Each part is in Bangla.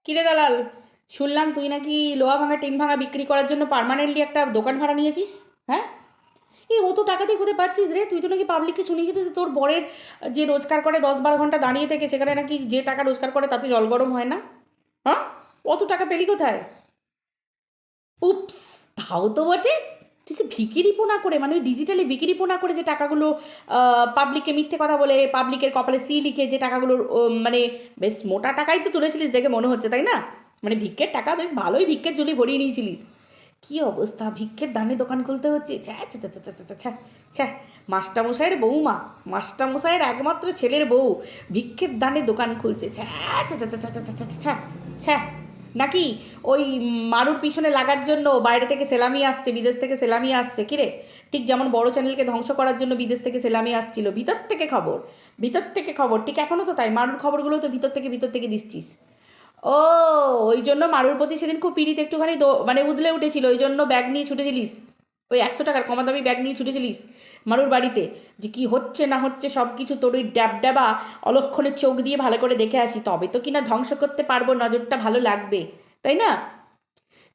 কিরে দালাল, শুনলাম তুই নাকি লোহা ভাঙা টিন ভাঙা বিক্রি করার জন্য পার্মানেন্টলি একটা দোকান ভাড়া নিয়েছিস। হ্যাঁ, এই অত টাকা দিয়ে কোথায় পাচ্ছিস রে? তুই তো নাকি পাবলিককে শুনিয়েছিস যে তোর বরের যে রোজগার করে 10-12 ঘন্টা দাঁড়িয়ে থেকে সেখানে নাকি যে টাকা রোজগার করে তাতে জল গরম হয় না। হ্যাঁ, অত টাকা পেলি কোথায়? উপস, তাও তো বটে। তুই যে ভিকিরিপোনা করে, মানে ওই ডিজিটালি ভিকিরিপোনা করে যে টাকাগুলো পাবলিককে মিথ্যে কথা বলে পাবলিকের কপালে সি লিখে যে টাকাগুলো মানে বেশ মোটা টাকাই তো তুলেছিলিস দেখে মনে হচ্ছে, তাই না? মানে ভিক্ষের টাকা বেশ ভালোই ভিক্ষের ঝুলি ভরিয়ে নিয়েছিলিস। কি অবস্থা, ভিক্ষের দানে দোকান খুলতে হচ্ছে। ছ্যা ছ্যা ছ্যা ছ্যা ছ্যা ছ্যা ছ্যা। মাস্টারমশাইয়ের বউমা, মাস্টারমশাইয়ের একমাত্র ছেলের বউ ভিক্ষের দানে দোকান খুলছে। ছ্যা ছ্যা ছ্যা ছ্যা ছ্যা ছ্যা ছ্যা ছ্যা। নাকি ওই মারুর পিছনে লাগার জন্য বাইরে থেকে সেলামি আসছে, বিদেশ থেকে সেলামি আসছে? কিরে, ঠিক যেমন বড় চ্যানেলকে ধ্বংস করার জন্য বিদেশ থেকে সেলামি আসছিল, ভিতর থেকে খবর, ভিতর থেকে খবর। ঠিক এখনও তো তাই, মারুর খবরগুলো তো ভিতর থেকে দিচ্ছিস। ও, ওই জন্য মারুর প্রতি সেদিন খুব পিড়িতে একটুখানি মানে উদলে উঠেছিল, ওই জন্য ব্যাগ নিয়ে ছুটেছিলিস। ওই 100 টাকার কমা দামি ব্যাগ নিয়ে ছুটেছিলিস মারুর বাড়িতে, যে কি হচ্ছে না হচ্ছে সব কিছু তোর ওই ড্যাব ড্যাবা অলক্ষণের চোখ দিয়ে ভালো করে দেখে আসি, তবে তো কিনা ধ্বংস করতে পারবো, নজরটা ভালো লাগবে, তাই না?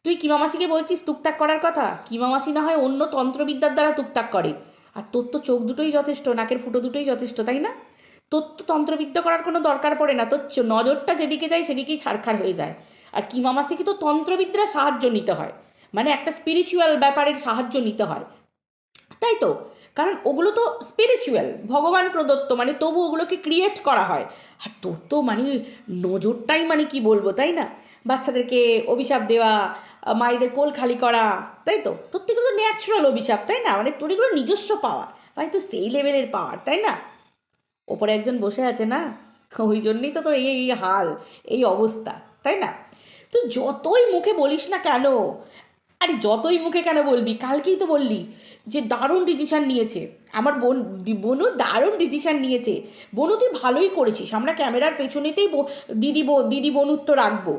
তুই কিমা মাসিকে বলছিস তুকতাক করার কথা? কিমা মাসি না হয় অন্য তন্ত্রবিদ্যার দ্বারা তুকতাক করে, আর তোর তো চোখ দুটোই যথেষ্ট, নাকের ফুটো দুটোই যথেষ্ট, তাই না? তোর তো তন্ত্রবিদ্যা করার কোনো দরকার পড়ে না, তোর নজরটা যেদিকে যায় সেদিকেই ছাড়খাড় হয়ে যায়। আর কিমা মাসিকে তো তন্ত্রবিদ্যার সাহায্য নিতে হয়, মানে একটা স্পিরিচুয়াল ব্যাপারের সাহায্য নিতে হয়, তাই তো? কারণ ওগুলো তো স্পিরিচুয়াল, ভগবান প্রদত্ত, মানে তবু ওগুলোকে ক্রিয়েট করা হয়। আর তোর তো মানে নজরটাই মানে কি বলবো, তাই না? বাচ্চাদেরকে অভিশাপ দেওয়া, মায়েদের কোল খালি করা, তাই তো? তোর তো এগুলো ন্যাচারাল অভিশাপ, তাই না? মানে তোর এগুলো নিজস্ব পাওয়ার, ভাই তো সেই লেভেলের পাওয়ার, তাই না? ওপরে একজন বসে আছে না, ওই জন্যই তো তোর এই এই হাল, এই অবস্থা, তাই না? তুই যতই মুখে বলিস না কেন, আরে যতই মুখে কেন বলবি, কালকেই তো বললি যে দারুণ ডিসিশান নিয়েছে আমার বোন। বনু দারুণ ডিসিশান নিয়েছে। বনু তুই ভালোই করেছিস, আমরা ক্যামেরার পেছনেতেই দিদি বনুর তো রাখবো।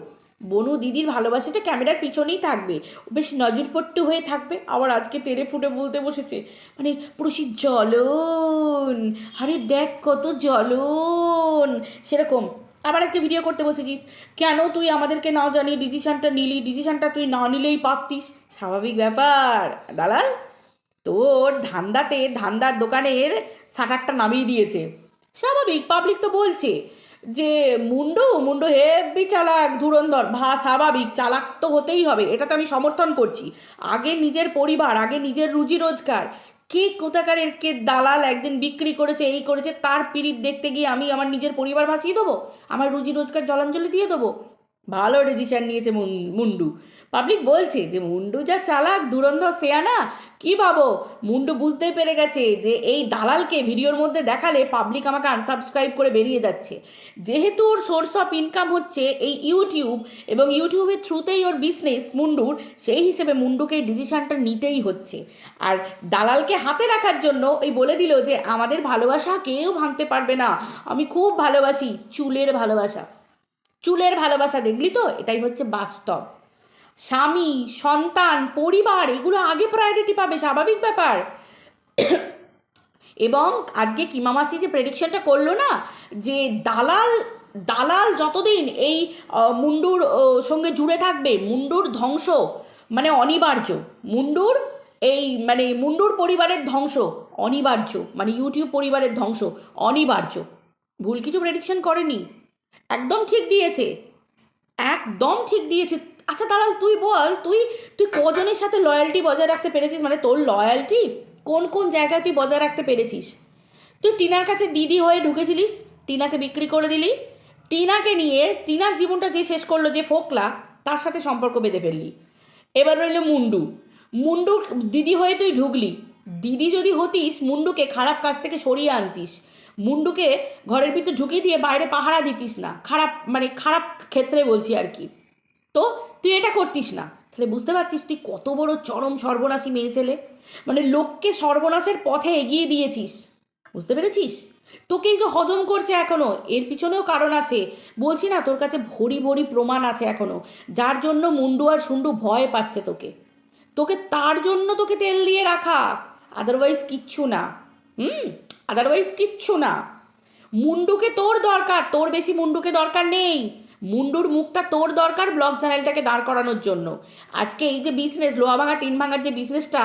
বনু দিদির ভালোবাসাটা ক্যামেরার পিছনেই থাকবে, বেশ নজরপট্টু হয়ে থাকবে। আবার আজকে তেড়ে ফুটে বলতে বসেছে, মানে পুরুষির জ্বলন, আরে দেখ কত জ্বলন, সেরকম। আবার একটা ভিডিও করতে বসেছিস, কেন তুই আমাদেরকে না জানিয়ে ডিসিশানটা নিলি, ডিসিশানটা তুই না নিলেই পারতিস। স্বাভাবিক ব্যাপার দালাল, তোর ধান্দাতে ধান্দার দোকানের শাটারটা নামিয়ে দিয়েছে। স্বাভাবিক, পাবলিক তো বলছে যে মুন্ডু মুন্ডু হেব্বি চালাক ধুরন্ধর, স্বাভাবিক, চালাক তো হতেই হবে, এটা তো আমি সমর্থন করছি। আগে নিজের পরিবার, আগে নিজের রুজি রোজগার। কে কোথাকারের কে দালাল একদিন বিক্রি করেছে, এই করেছে, তার পিরিত দেখতে গিয়ে আমি আমার নিজের পরিবার ভাসিয়ে দেবো, আমার রুজি রোজগার জলাঞ্জলি দিয়ে দেবো? ভালো ডিসিশন নিয়েছে মুন্ডু। পাবলিক বলছে যে মুন্ডু যা চালাক ধুরন্ধর সেয়ানা, কি ভাবো, মুন্ডু বুঝতেই পেরে গেছে যে এই দালালকে ভিডিওর মধ্যে দেখালে পাবলিক আমাকে আনসাবস্ক্রাইব করে বেরিয়ে যাচ্ছে। যেহেতু ওর সোর্স অফ ইনকাম হচ্ছে এই ইউটিউব, এবং ইউটিউবের থ্রুতেই ওর বিজনেস মুন্ডুর, সেই হিসেবে মুন্ডুকে এই ডিসিশনটা নিতেই হচ্ছে। আর দালালকে হাতে রাখার জন্য এই বলে দিল যে আমাদের ভালোবাসা কেউ ভাঙতে পারবে না, আমি খুব ভালোবাসি, চুলের ভালোবাসা, চুলের ভালোবাসা, দেখলি তো? এটাই হচ্ছে বাস্তব। স্বামী, সন্তান, পরিবার, এগুলো আগে প্রায়োরিটি পাবে, স্বাভাবিক ব্যাপার। এবং আজকে কিমা মাসি যে প্রেডিকশনটা করলো না, যে দালাল দালাল যতদিন এই মুন্ডুর সঙ্গে জুড়ে থাকবে, মুন্ডুর ধ্বংস মানে অনিবার্য। মুন্ডুর এই মানে মুন্ডুর পরিবারের ধ্বংস অনিবার্য, মানে ইউটিউব পরিবারের ধ্বংস অনিবার্য। ভুল কিছু প্রেডিকশন করেনি, একদম ঠিক দিয়েছে, একদম ঠিক দিয়েছে। আচ্ছা দালাল, তুই বল, তুই তুই কজনের সাথে লয়্যালটি বজায় রাখতে পেরেছিস? মানে তোর লয়্যালটি কোন কোন জায়গায় তুই বজায় রাখতে পেরেছিস? তুই টিনার কাছে দিদি হয়ে ঢুকেছিলিস, টিনাকে বিক্রি করে দিলি, টিনাকে নিয়ে টিনার জীবনটা যে শেষ করলো, যে ফোকলা, তার সাথে সম্পর্ক বেঁধে ফেললি। এবার রইল মুন্ডু, মুন্ডুর দিদি হয়ে তুই ঢুকলি। দিদি যদি হতিস, মুন্ডুকে খারাপ কাজ থেকে সরিয়ে আনতিস, মুন্ডুকে ঘরের ভিতর ঢুকিয়ে দিয়ে বাইরে পাহারা দিতিস না, খারাপ মানে খারাপ ক্ষেত্রে বলছি আর কি। তো তুই এটা করতিস না, তাহলে বুঝতে পারছিস তুই কত বড় চরম সর্বনাশী মেয়ে ছেলে, মানে লোককে সর্বনাশের পথে এগিয়ে দিয়েছিস, বুঝতে পেরেছিস? তোকেই যে হজম করছে এখনো, এর পিছনেও কারণ আছে। বলছি না, তোর কাছে ভরি ভরি প্রমাণ আছে এখনো, যার জন্য মুন্ডু আর সুন্ডু ভয় পাচ্ছে তোকে, তোকে তার জন্য তোকে তেল দিয়ে রাখা, আদারওয়াইজ কিচ্ছু না। হুম, আদারওয়াইজ কিচ্ছু না। মুন্ডুকে তোর দরকার, তোর বেশি মুন্ডুকে দরকার নেই। মুন্ডুর মুখটা তোর দরকার ব্লগ চ্যানেলটাকে দাঁড় করানোর জন্য। আজকে এই যে বিজনেস লোহা ভাঙা টিন ভাঙার যে বিজনেসটা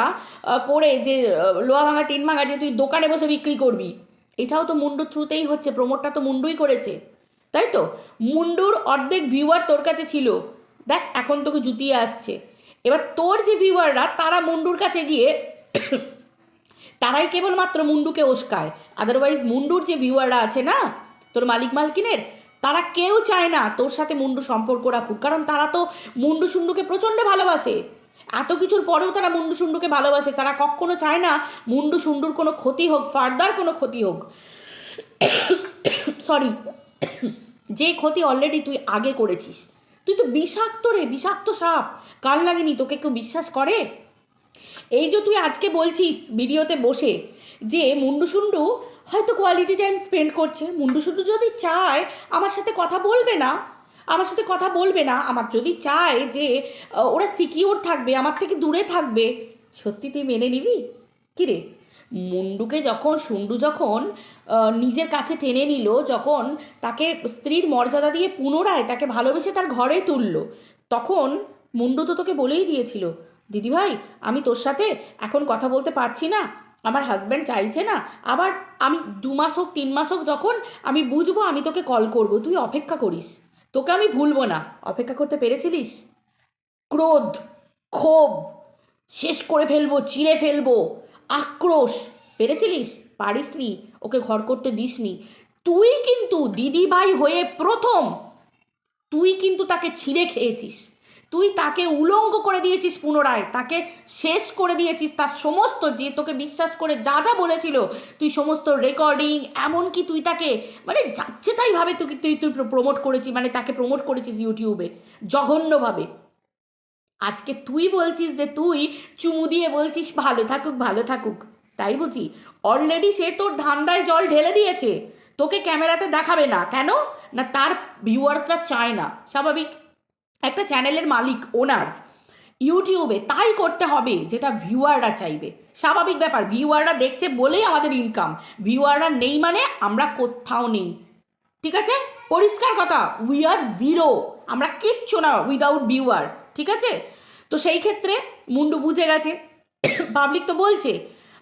করে যে লোহা ভাঙা টিন ভাঙা যে তুই দোকানে বসে বিক্রি করবি, এটাও তো মুন্ডুর থ্রুতেই হচ্ছে, প্রমোটটা তো মুন্ডুই করেছে, তাই তো? মুন্ডুর অর্ধেক ভিউয়ার তোর কাছে ছিল, দেখ এখন তোকে জুতিয়ে আসছে। এবার তোর যে ভিউয়াররা তারা মুন্ডুর কাছে গিয়ে তারাই কেবলমাত্র মুন্ডুকে ওস্কায়, আদারওয়াইজ মুন্ডুর যে ভিউয়াররা আছে না তোর মালিক মালকিনের, তারা কেউ চায় না তোর সাথে মুন্ডু সম্পর্ক রাখুক, কারণ তারা তো মুন্ডু সুন্ডুকে প্রচণ্ড ভালোবাসে। এত কিছুর পরেও তারা মুন্ডু সুন্ডুকে ভালোবাসে, তারা কখনো চায় না মুন্ডু সুন্ডুর কোনো ক্ষতি হোক, ফার্দার কোনো ক্ষতি হোক। সরি, যে ক্ষতি অলরেডি তুই আগে করেছিস। তুই তো বিষাক্ত রে, বিষাক্ত সাপ, কান লাগেনি, তোকে কেউ বিশ্বাস করে? এই যে তুই আজকে বলছিস ভিডিওতে বসে যে মুন্ডু সুন্ডু হয়তো কোয়ালিটি টাইম স্পেন্ড করছে, মুন্ডু সুন্ডু যদি চায় আমার সাথে কথা বলবে না, আমার যদি চায় যে ওরা সিকিউর থাকবে, আমার থেকে দূরে থাকবে, সত্যি তুই মেনে নিবি? কিরে, মুন্ডুকে যখন সুন্ডু যখন নিজের কাছে টেনে নিল, যখন তাকে স্ত্রীর মর্যাদা দিয়ে পুনরায় তাকে ভালোবেসে তার ঘরে তুললো, তখন মুন্ডু তো তোকে বলেই দিয়েছিল, দিদিভাই আমি তোর সাথে এখন কথা বলতে পারছি না, আমার হাজব্যান্ড চাইছে না, আবার আমি 2 মাস হোক 3 মাস হোক যখন আমি বুঝবো আমি তোকে কল করব, তুই অপেক্ষা করিস, তোকে আমি ভুলবো না। অপেক্ষা করতে পেরেছিলিস? ক্রোধ, ক্ষোভ, শেষ করে ফেলবো, চিড়ে ফেলবো, আক্রোশ, পেরেছিলিস? পারিসনি, ওকে ঘর করতে দিসনি। তুই কিন্তু দিদিভাই হয়ে প্রথম তুই কিন্তু তাকে ছিঁড়ে খেয়েছিস, তুই তাকে উলঙ্গ করে দিয়েছিস, পুনরায় তাকে শেষ করে দিয়েছিস, তার সমস্ত যে তোকে বিশ্বাস করে যা যা বলেছিল তুই সমস্ত রেকর্ডিং, এমনকি তুই তাকে মানে যাচ্ছে তাই ভাবে তুই তুই তুই প্রমোট করেছিস, মানে তাকে প্রমোট করেছিস ইউটিউবে জঘন্যভাবে। আজকে তুই বলছিস যে তুই চুমু দিয়ে বলছিস ভালো থাকুক ভালো থাকুক, তাই বুঝি? অলরেডি সে তোর ধান্দায় জল ঢেলে দিয়েছে, তোকে ক্যামেরাতে দেখাবে না, কেন না তার ভিউয়ার্সরা চায় না, স্বাভাবিক। একটা চ্যানেলের মালিক, ওনার ইউটিউবে তাই করতে হবে যেটা ভিউয়াররা চাইবে, স্বাভাবিক ব্যাপার। ভিউয়াররা দেখছে বলেই আমাদের ইনকাম, ভিউয়াররা নেই মানে আমরা কোথাও নেই, ঠিক আছে? পরিষ্কার কথা, উই আর জিরো, আমরা কিচ্ছু না উইদাউট ভিউয়ার, ঠিক আছে? তো সেই ক্ষেত্রে মুন্ডু বুঝে গেছে, পাবলিক তো বলছে,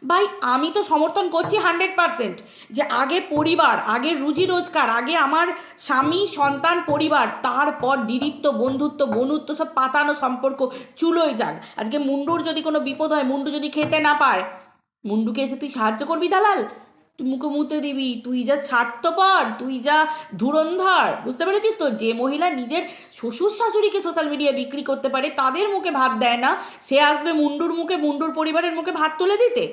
ভাই আমি তো সমর্থন করছি 100% যে আগে পরিবার, আগে রুজি রোজগার, আগে আমার স্বামী সন্তান পরিবার, তারপর দিদিত্ব বন্ধুত্ব বনুত্ব সব পাতানো সম্পর্ক চুলোয় যাক। আজকে মুন্ডুর যদি কোনো বিপদ হয়, মুন্ডু যদি খেতে না পায়, মুন্ডুকে এসে তুই সাহায্য করবি দালাল? তুই মুখে মুতে দিবি, তুই যা স্বার্থপর, তুই যা ধুরন্ধর, বুঝতে পেরেছিস তো? যে মহিলা নিজের শ্বশুর শাশুড়িকে সোশ্যাল মিডিয়ায় বিক্রি করতে পারে, তাদের মুখে ভাত দেয় না, সে আসবে মুন্ডুর মুখে, মুন্ডুর পরিবারের মুখে ভাত তুলে দিতে?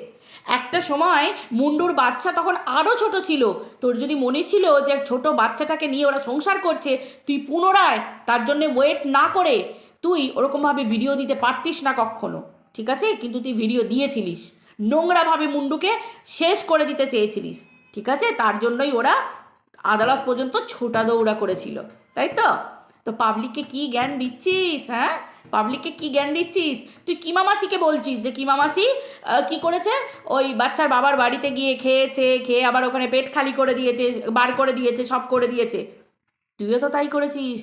একটা সময় মুন্ডুর বাচ্চা তখন আরও ছোট ছিল, তোর যদি মনে ছিল যে ছোট বাচ্চাটাকে নিয়ে ওরা সংসার করছে, তুই পুনরায় তার জন্য ওয়েট না করে তুই ওরকমভাবে ভিডিও দিতে পারতিস না কখনো, ঠিক আছে? কিন্তু তুই ভিডিও দিয়েছিলিস, নোংরাভাবে মুন্ডুকে শেষ করে দিতে চেয়েছিলিস, ঠিক আছে? তার জন্যই ওরা আদালত পর্যন্ত ছোটা দৌড়া করেছিল, তাই তো? তো পাবলিককে কি জ্ঞান দিচ্ছিস? হ্যাঁ, পাবলিককে কি জ্ঞান দিচ্ছিস? তুই কিমা মাসিকে বলছিস যে কিমা মাসি কী করেছে, ওই বাচ্চার বাবার বাড়িতে গিয়ে খেয়েছে, খেয়ে আবার ওখানে পেট খালি করে দিয়েছে, বার করে দিয়েছে, সব করে দিয়েছে। তুইও তো তাই করেছিস,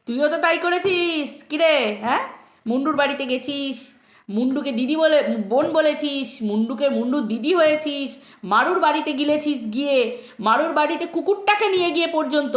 তুইও তো তাই করেছিস, কিরে? হ্যাঁ, মুন্ডুর বাড়িতে গেছিস, মুন্ডুকে দিদি বলে বোন বলেছিস, মুন্ডুর দিদি হয়েছিস, মারুর বাড়িতে গিলেছিস, গিয়ে মারুর বাড়িতে কুকুরটাকে নিয়ে গিয়ে পর্যন্ত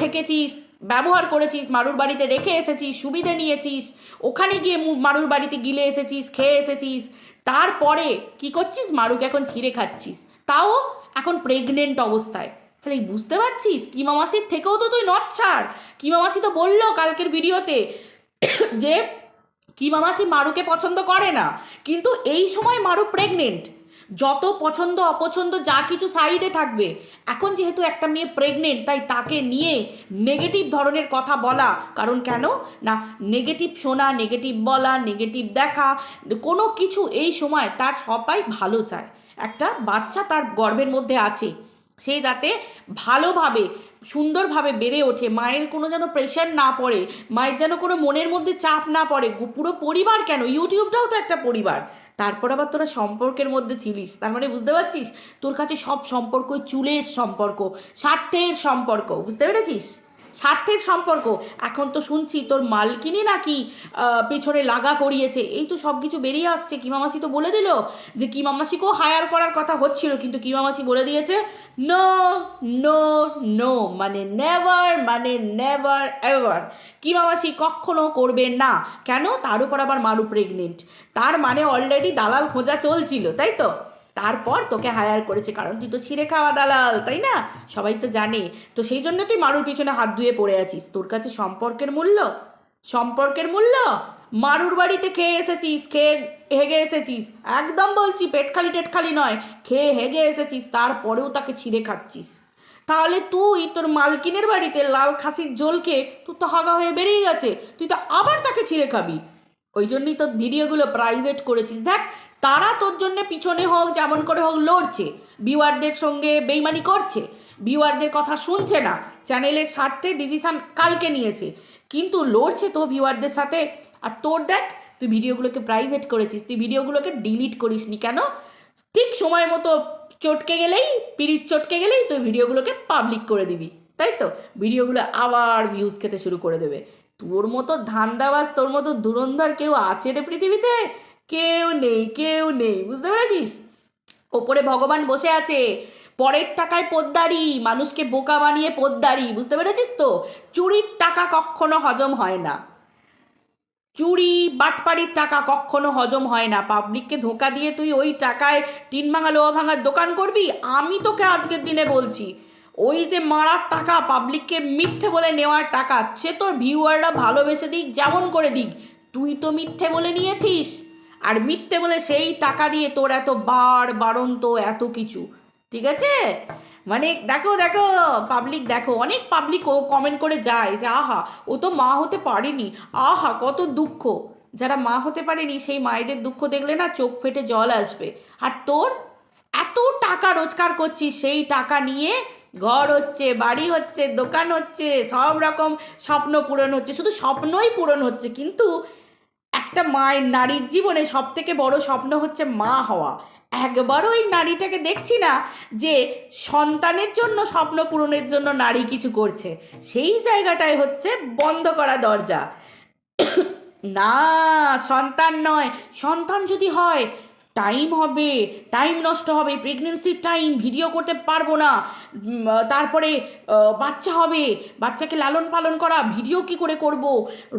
থেকেছিস, ব্যবহার করেছিস, মারুর বাড়িতে রেখে এসেছিস, সুবিধে নিয়েছিস, ওখানে গিয়ে মারুর বাড়িতে গিলে এসেছিস, খেয়ে এসেছিস, তারপরে কি করছিস? মারুকে এখন ছিঁড়ে খাচ্ছিস, তাও এখন প্রেগনেন্ট অবস্থায়। তাহলে বুঝতে পারছিস কিমা মাসির থেকেও তো তুই নট ছাড়। কিমা মাসি তো বললো কালকের ভিডিওতে যে কিমা মাসি মারুকে পছন্দ করে না, কিন্তু এই সময় মারু প্রেগনেন্ট, যত পছন্দ অপছন্দ যা কিছু সাইডে থাকবে, এখন যেহেতু একটা মেয়ে প্রেগনেন্ট, তাই তাকে নিয়ে নেগেটিভ ধরনের কথা বলা, কারণ কেন না নেগেটিভ শোনা, নেগেটিভ বলা, নেগেটিভ দেখা, কোনো কিছু এই সময় তার সবাই ভালো চায়। একটা বাচ্চা তার গর্ভের মধ্যে আছে, সে যাতে ভালোভাবে সুন্দরভাবে বেড়ে ওঠে, মায়ের কোনো যেন প্রেশার না পড়ে, মায়ের যেন কোনো মনের মধ্যে চাপ না পড়ে। পুরো পরিবার কেন, ইউটিউবটাও তো একটা পরিবার। তারপর আবার তোরা সম্পর্কের মধ্যে ছিলিস, তার মানে বুঝতে পারছিস তোর কাছে সব সম্পর্ক চুলের সম্পর্ক, স্বার্থের সম্পর্ক, বুঝতে পেরেছিস? স্বার্থের সম্পর্ক। এখন তো শুনছি তোর মালকিনি নাকি পেছনে লাগা করিয়েছে, এই তো সব কিছু বেরিয়ে আসছে। কিমা মাসি তো বলে দিল যে কিমা মাসিকেও হায়ার করার কথা হচ্ছিল, কিন্তু কিমা মাসি বলে দিয়েছে নো, নো, নো, মানে নেভার, মানে নেভার এভার কিমা মাসি কখনো করবে না। কেন? তার উপর আবার মারু প্রেগনেন্ট, তার মানে অলরেডি দালাল খোঁজা চলছিল, তাই তো? তারপর তোকে হায়ার করেছে, কারণ তুই তো ছিঁড়ে খাওয়া দালাল, তাই না? সবাই তো জানে। তো সেই জন্য তুই মারুর পিছনে হাত ধুয়ে পড়ে আছিস। তোর কাছে সম্পর্কের মূল্য, সম্পর্কের মূল্য, মারুর বাড়িতে খেয়ে এসেছিস, খেয়ে হেগে এসেছিস, একদম বলছি পেট খালি টেট খালি নয়, খেয়ে হেগে এসেছিস, তারপরেও তাকে ছিঁড়ে খাচ্ছিস। তাহলে তুই তোর মালকিনের বাড়িতে লাল খাসির ঝোল খেয়ে তোর তো হাগা হয়ে বেরিয়ে গেছে, তুই তো আবার তাকে ছিঁড়ে খাবি। ওই জন্যই তোর ভিডিওগুলো প্রাইভেট করেছিস। দেখ, তারা তোর জন্য পিছনে হোক যেমন করে হোক লড়ছে, ভিউয়ারদের সঙ্গে বেইমানি করছে, ভিউয়ারদের কথা শুনছে না, চ্যানেলের স্বার্থে ডিসিশন কালকে নিয়েছে, কিন্তু লড়ছে তো ভিউয়ারদের সাথে। আর তোর দেখ, তুই ভিডিওগুলোকে প্রাইভেট করেছিস, তুই ভিডিওগুলোকে ডিলিট করিসনি কেন? ঠিক সময় মতো চটকে গেলেই, পিরিত চটকে গেলেই তুই ভিডিওগুলোকে পাবলিক করে দিবি, তাই তো? ভিডিওগুলো আবার ভিউজ খেতে শুরু করে দেবে। তোর মতো ধান্দাবাজ, তোর মতো ধুরন্ধর কেউ আছে রে পৃথিবীতে? কেউ নেই, কেউ নেই, বুঝতে পেরেছিস? ওপরে ভগবান বসে আছে, পরের টাকায় পোদ্দারি, মানুষকে বোকা বানিয়ে পোদ্দারি, বুঝতে পেরেছিস তো? চুরির টাকা কখনো হজম হয় না, চুরি বাটপাড়ির টাকা কখনো হজম হয় না। পাবলিককে ধোকা দিয়ে তুই ওই টাকায় টিন ভাঙা লোহা ভাঙার দোকান করবি? আমি তোকে আজকের দিনে বলছি, ওই যে মারার টাকা, পাবলিককে মিথ্যে বলে নেওয়ার টাকা, সে তোর ভিউয়াররা ভালোবেসে দিক যেমন করে দিক, তুই তো মিথ্যে বলে নিয়েছিস। আর মিথ্যে বলে সেই টাকা দিয়ে তোর এত বাড়ন্ত এত কিছু, ঠিক আছে? মানে দেখো দেখো, পাবলিক দেখো, অনেক পাবলিক ও কমেন্ট করে যায় যে আহা ও তো মা হতে পারেনি, আহা কত দুঃখ। যারা মা হতে পারেনি সেই মায়েদের দুঃখ দেখলে না চোখ ফেটে জল আসবে। আর তোর এত টাকা রোজগার করছিস, সেই টাকা নিয়ে ঘর হচ্ছে, বাড়ি হচ্ছে, দোকান হচ্ছে, সব রকম স্বপ্ন পূরণ হচ্ছে, শুধু স্বপ্নই পূরণ হচ্ছে, কিন্তু একটা মায়ের, নারীর জীবনে সব থেকে বড় স্বপ্ন হচ্ছে মা হওয়া। একবারও এই নারীটাকে দেখছি না যে সন্তানের জন্য, স্বপ্ন পূরণের জন্য নারী কিছু করছে। সেই জায়গাটায় হচ্ছে বন্ধ করা দরজা। না, সন্তান নয়, সন্তান যদি হয় টাইম হবে, টাইম নষ্ট হবে, প্রেগনেন্সির টাইম, ভিডিও করতে পারবো না, তারপরে বাচ্চা হবে, বাচ্চাকে লালন পালন করা, ভিডিও কি করে করব,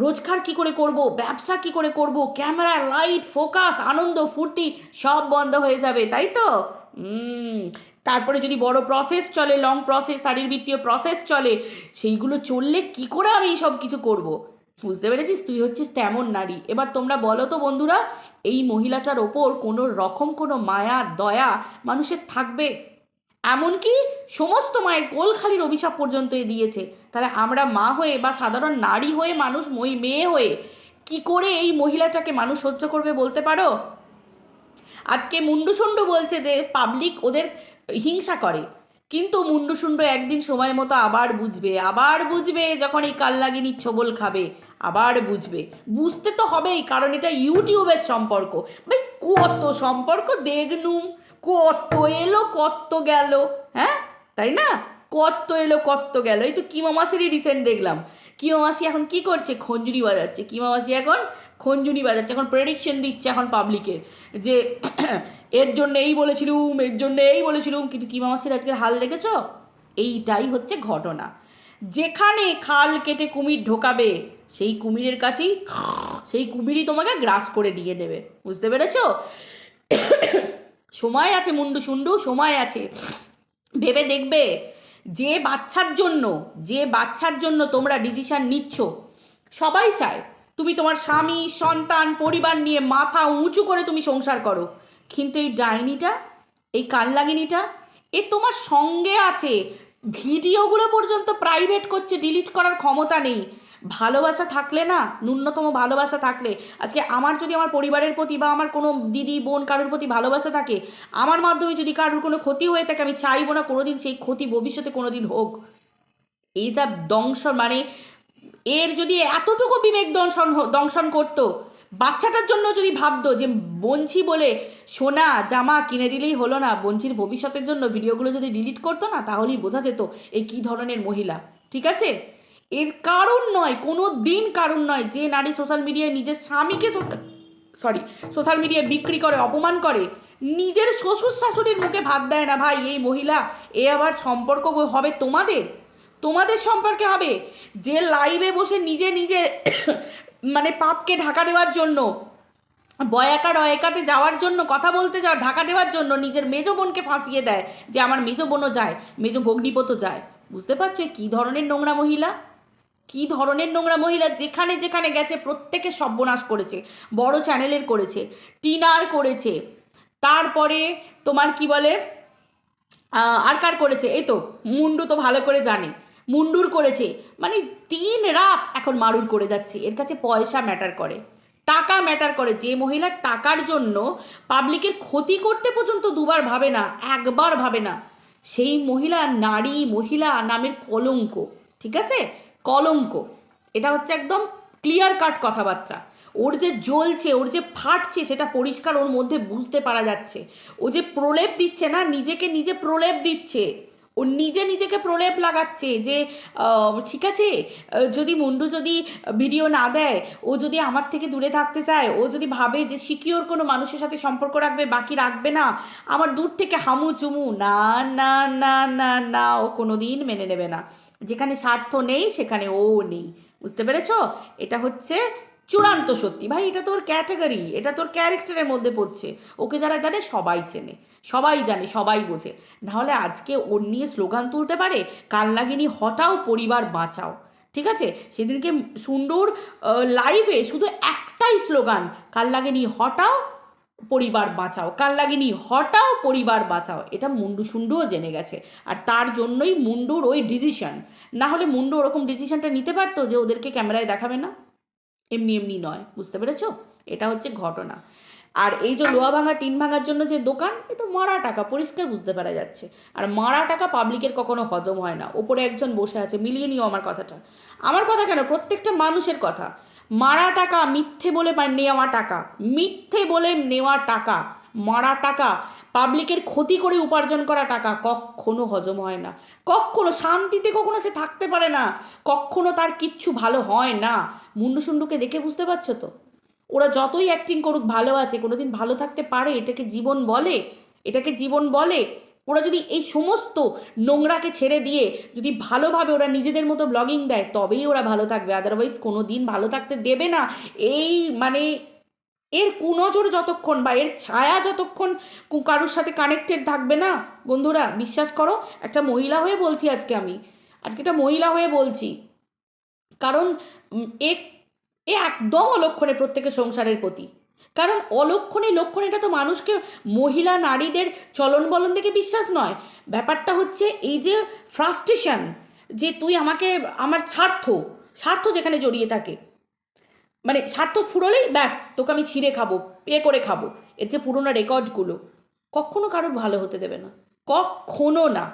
রোজগার কি করে করব, ব্যবসা কি করে করব, ক্যামেরা, লাইট, ফোকাস, আনন্দ ফুর্তি সব বন্ধ হয়ে যাবে, তাই তো? তারপরে যদি বড় প্রসেস চলে, লং প্রসেস, শারীরবৃত্তীয় প্রসেস চলে, সেইগুলো চললে কি করে আমি সব কিছু করব? বুঝতে পেরেছিস? তুই হচ্ছিস তেমন নারী। এবার তোমরা বলো তো বন্ধুরা, এই মহিলাটার ওপর কোনো রকম কোনো মায়া দয়া মানুষের থাকবে? এমনকি সমস্ত মায়ের কোলখালির অভিশাপ পর্যন্ত এ দিয়েছে। তাহলে আমরা মা হয়ে বা সাধারণ নারী হয়ে, মানুষ মেয়ে হয়ে কি করে এই মহিলাটাকে মানুষ সহ্য করবে বলতে পারো? আজকে মুন্ডুসুন্ডু বলছে যে পাবলিক ওদের হিংসা করে, কিন্তু মুন্ডুসুন্ডু একদিন সময় মতো আবার বুঝবে, আবার বুঝবে, যখন এই কালনাগিনীর ছোবল খাবে আবার বুঝবে। বুঝতে তো হবেই, কারণ এটা ইউটিউবের সম্পর্ক। ভাই কত সম্পর্ক দেখনুম, কত এলো কত গেল, হ্যাঁ তাই না? কত এলো কত গেল। এই তো কিমা মাসিরই রিসেন্ট দেখলাম, কিমা মাসি এখন কি করছে, খঞ্জুরি বাজাচ্ছে। কিমা মাসি এখন খঞ্জুরি বাজাচ্ছে, এখন প্রেডিকশন দিচ্ছে এখন পাবলিকের যে এর জন্য এই বলেছিলুম, এর জন্য এই বলেছিলুম, কিন্তু কিমা মাসির আজকের হাল দেখেছ? এইটাই হচ্ছে ঘটনা। যেখানে খাল কেটে কুমির ঢোকাবে, সেই কুমিরের কাছেই, সেই কুমিরই তোমাকে গ্রাস করে দিয়ে নেবে, বুঝতে পেরেছ? সময় আছে মুন্ডু সুন্ডু, সময় আছে, ভেবে দেখবে। যে বাচ্চার জন্য, যে বাচ্চার জন্য তোমরা ডিসিশন নিচ্ছ, সবাই চায় তুমি তোমার স্বামী, সন্তান, পরিবার নিয়ে মাথা উঁচু করে তুমি সংসার করো, কিন্তু এই ডাইনিটা, এই কালনাগিনীটা, এ তোমার সঙ্গে আছে, ভিডিওগুলো পর্যন্ত প্রাইভেট করছে, ডিলিট করার ক্ষমতা নেই। ভালোবাসা থাকলে না, ন্যূনতম ভালোবাসা থাকলে, আজকে আমার যদি আমার পরিবারের প্রতি বা আমার কোনো দিদি বোন কারোর প্রতি ভালোবাসা থাকে, আমার মাধ্যমে যদি কারোর কোনো ক্ষতি হয়ে থাকে, আমি চাইবো না কোনোদিন সেই ক্ষতি ভবিষ্যতে কোনোদিন হোক। এই যা দংশন, মানে এর যদি এতটুকু বিবেক দংশন করতো, বাচ্চাটার জন্য যদি ভাবতো যে বঞ্চি বলে সোনা জামা কিনে দিলেই হলো না, বঞ্চির ভবিষ্যতের জন্য ভিডিওগুলো যদি ডিলিট করতো না, তাহলেই বোঝা যেত এই কী ধরনের মহিলা, ঠিক আছে? এর কারণ নয়, কোনো দিন কারণ নয় যে নারী সোশ্যাল মিডিয়ায় নিজের স্বামীকে সোশ্যাল মিডিয়ায় বিক্রি করে, অপমান করে, নিজের শ্বশুর শাশুড়ির মুখে ভাত দেয় না ভাই এই মহিলা, এ আবার সম্পর্ক হবে তোমাদের সম্পর্কে হবে যে লাইভে বসে নিজে নিজে মানে পাপকে ঢাকা দেওয়ার জন্য, বয়াকা রয়কাতে যাওয়ার জন্য, কথা বলতে যাওয়া ঢাকা দেওয়ার জন্য নিজের মেজ বোনকে ফাঁসিয়ে দেয় যে আমার মেজ বোনও যায়, মেজ ভগ্নিপতও যায়। বুঝতে পারছো কী ধরনের নোংরা মহিলা, কী ধরনের নোংরা মহিলা? যেখানে যেখানে গেছে প্রত্যেকে সর্বনাশ করেছে, বড় চ্যানেলের করেছে, টিনার করেছে, তারপরে তোমার কি বলে আর কার করেছে, এই তো মুন্ডু তো ভালো করে জানে, মুন্ডুর করেছে, মানে দিন রাত এখন মারুর করে যাচ্ছে। এর কাছে পয়সা ম্যাটার করে, টাকা ম্যাটার করে। যে মহিলা টাকার জন্য পাবলিকের ক্ষতি করতে পর্যন্ত দুবার ভাবে না, একবার ভাবে না, সেই মহিলা নারী মহিলা নামের কলঙ্ক। ঠিক আছে, কলঙ্ক। এটা হচ্ছে একদম ক্লিয়ার কাট কথাবার্তা। ওর যে জ্বলছে, ওর যে ফাটছে, সেটা পরিষ্কার ওর মধ্যে বুঝতে পারা যাচ্ছে। ও যে প্রলেপ দিচ্ছে না, নিজেকে নিজে প্রলেপ দিচ্ছে, ও নিজে নিজেকে প্রলেপ লাগাচ্ছে যে ঠিক আছে, যদি মুন্ডু যদি ভিডিও না দেয়, ও যদি আমার থেকে দূরে থাকতে চায়, ও যদি ভাবে যে সিকিওর কোনো মানুষের সাথে সম্পর্ক রাখবে, বাকি রাখবে না, আমার দূর থেকে হামু চুমু, না না না না না, ও কোনো দিন মেনে নেবে না। যেখানে স্বার্থ নেই সেখানে ও নেই। বুঝতে পেরেছ? এটা হচ্ছে চূড়ান্ত সত্যি ভাই। এটা তোর ক্যাটাগরি, এটা তোর ক্যারেক্টারের মধ্যে পড়ছে। ওকে যারা জানে সবাই চেনে, সবাই জানে, সবাই বোঝে। নাহলে আজকে ওর নিয়ে স্লোগান তুলতে পারে, কালনাগিনী হটাও পরিবার বাঁচাও। ঠিক আছে, সেদিনকে সুন্দর লাইভে শুধু একটাই স্লোগান, কালনাগিনী হটাও পরিবার বাঁচাও, কালনাগিনী হটাও পরিবার বাঁচাও। এটা মুন্ডু সুন্ডুও জেনে গেছে, আর তার জন্যই মুন্ডুর ওই ডিসিশন। না হলে মুন্ডু ওরকম ডিসিশনটা নিতে পারতো যে ওদেরকে ক্যামেরায় দেখাবে না, এমনি এমনি নয়। বুঝতে পেরেছো? এটা হচ্ছে ঘটনা। আর এই যে লোহা ভাঙা টিন ভাঙার জন্য যে দোকান, এ তো মারা টাকা, পরিষ্কার বুঝতে পারা যাচ্ছে। আর মারা টাকা পাবলিকের কখনো হজম হয় না। ওপরে একজন বসে আছে, মিলিয়ে নিও আমার কথাটা, আমার কথা কেন, প্রত্যেকটা মানুষের কথা। মারা টাকা, মিথ্যে বলে নেওয়া টাকা, মিথ্যে বলে নেওয়া টাকা, মারা টাকা, পাবলিকের ক্ষতি করে উপার্জন করা টাকা কখনো হজম হয় না, কখনো শান্তিতে কখনো সে থাকতে পারে না, কখনো তার কিচ্ছু ভালো হয় না। মুন্ডু সুন্ডুকে দেখে বুঝতে পারছো তো? ওরা যতই অ্যাক্টিং করুক ভালো আছে, কোনোদিন ভালো থাকতে পারে? এটাকে জীবন বলে? এটাকে জীবন বলে? ওরা যদি এই সমস্ত নোংরাকে ছেড়ে দিয়ে যদি ভালোভাবে ওরা নিজেদের মতো ব্লগিং দেয়, তবেই ওরা ভালো থাকবে, আদারওয়াইজ কোনো দিন ভালো থাকতে দেবে না। এই মানে এর কুনজর যতক্ষণ বা এর ছায়া যতক্ষণ কারোর সাথে কানেক্টেড থাকবে না, বন্ধুরা বিশ্বাস করো, একটা মহিলা হয়ে বলছি আজকে, আমি আজকে একটা মহিলা হয়ে বলছি, কারণ এ এ একদম অলক্ষণে প্রত্যেকের সংসারের প্রতি। কারণ অলক্ষণে লক্ষণে এটা তো মানুষকে, মহিলা নারীদের চলন বলন দেখে বিশ্বাস নয়। ব্যাপারটা হচ্ছে এই যে ফ্রাস্ট্রেশন, যে তুই আমাকে, আমার স্বার্থ যেখানে জড়িয়ে থাকে, মানে স্বার্থ ফুরোলেই ব্যাস তোকে আমি ছিঁড়ে খাবো, পে করে খাবো, এর যে পুরোনো রেকর্ডগুলো কখনো কারোর ভালো হতে দেবে না, কখনো না।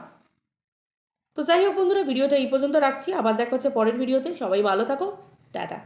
তো যাই হোক বন্ধুরা, ভিডিওটা এই পর্যন্ত রাখছি, আবার দেখা হচ্ছে পরের ভিডিওতে। সবাই ভালো থাকো, টাটা।